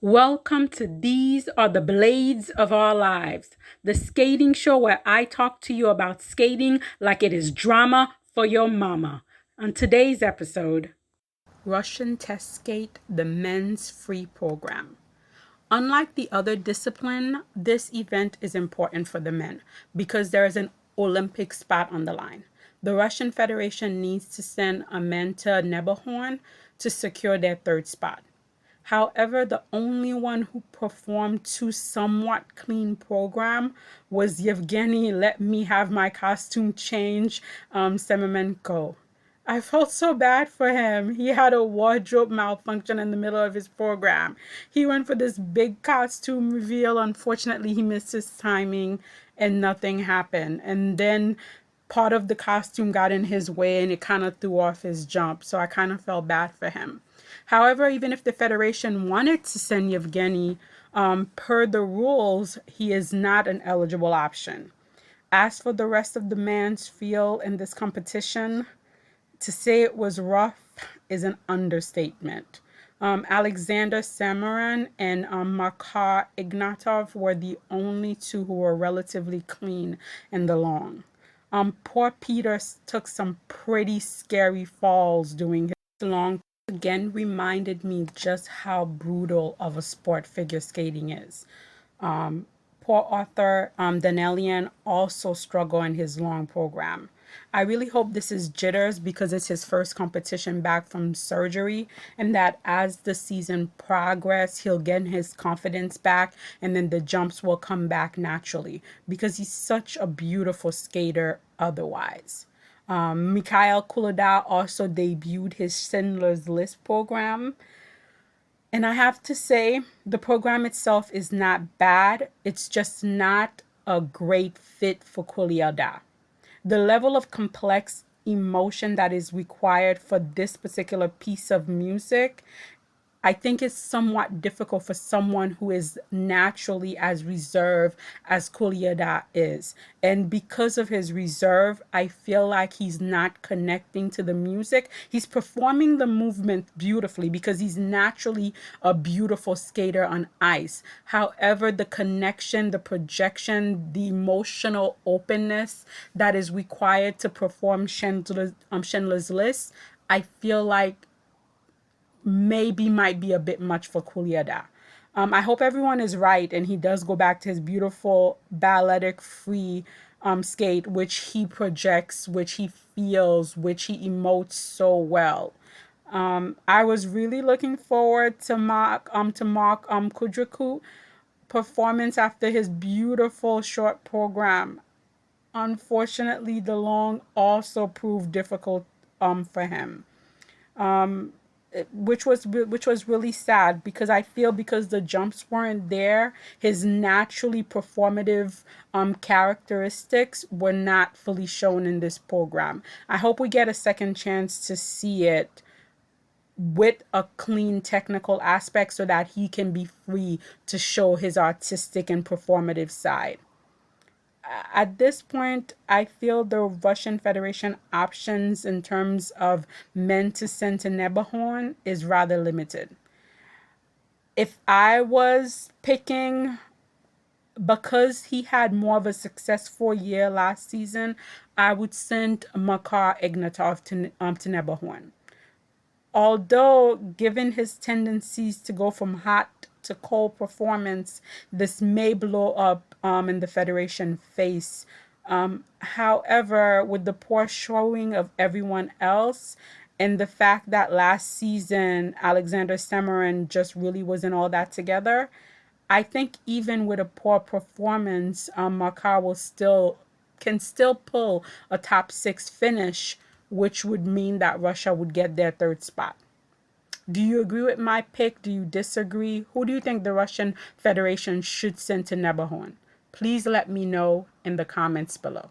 Welcome to These Are the Blades of Our Lives, the skating show where I talk to you about skating like it is drama for your mama. On today's episode, Russian Test Skate, the men's free program. Unlike the other discipline, this event is important for the men because there is an Olympic spot on the line. The Russian Federation needs to send a men to Nebahorn to secure their third spot. However, the only one who performed to somewhat clean program was Yevgeny Let Me Have My Costume Change Semenenko. I felt so bad for him. He had a wardrobe malfunction in the middle of his program. He went for this big costume reveal. Unfortunately, he missed his timing and nothing happened. And then part of the costume got in his way and it kind of threw off his jump. So I kind of felt bad for him. However, even if the Federation wanted to send Yevgeny, per the rules, he is not an eligible option. As for the rest of the men's field in this competition, to say it was rough is an understatement. Alexander Samarin and Makar Ignatov were the only two who were relatively clean in the long. Poor Peter took some pretty scary falls doing his long. Again reminded me just how brutal of a sport figure skating is. Poor Arthur Danelian also struggled in his long program. I really hope this is jitters because it's his first competition back from surgery, and that as the season progresses, he'll get his confidence back and then the jumps will come back naturally because he's such a beautiful skater otherwise. Mikhail Kulada also debuted his Schindler's List program. And I have to say, the program itself is not bad. It's just not a great fit for Kulada. The level of complex emotion that is required for this particular piece of music, I think it's somewhat difficult for someone who is naturally as reserved as Kuliada is. And because of his reserve, I feel like he's not connecting to the music. He's performing the movement beautifully because he's naturally a beautiful skater on ice. However, the connection, the projection, the emotional openness that is required to perform Schindler's List, I feel like maybe might be a bit much for Kuliada. I hope everyone is right and he does go back to his beautiful balletic free skate, which he projects, which he feels, which he emotes so well. I was really looking forward to Mark Kudraku performance after his beautiful short program. Unfortunately, the long also proved difficult for him. Which was really sad because I feel because the jumps weren't there, his naturally performative characteristics were not fully shown in this program. I hope we get a second chance to see it with a clean technical aspect so that he can be free to show his artistic and performative side. At this point, I feel the Russian Federation options in terms of men to send to Nebahorn is rather limited. If I was picking, because he had more of a successful year last season, I would send Makar Ignatov to Nebahorn. Although, given his tendencies to go from hot to cold performance, this may blow up in the Federation face. However, with the poor showing of everyone else and the fact that last season Alexander Samarin just really wasn't all that together, I think even with a poor performance, Makar can still pull a top 6 finish, which would mean that Russia would get their third spot. Do you agree with my pick? Do you disagree? Who do you think the Russian Federation should send to Nebahorn? Please let me know in the comments below.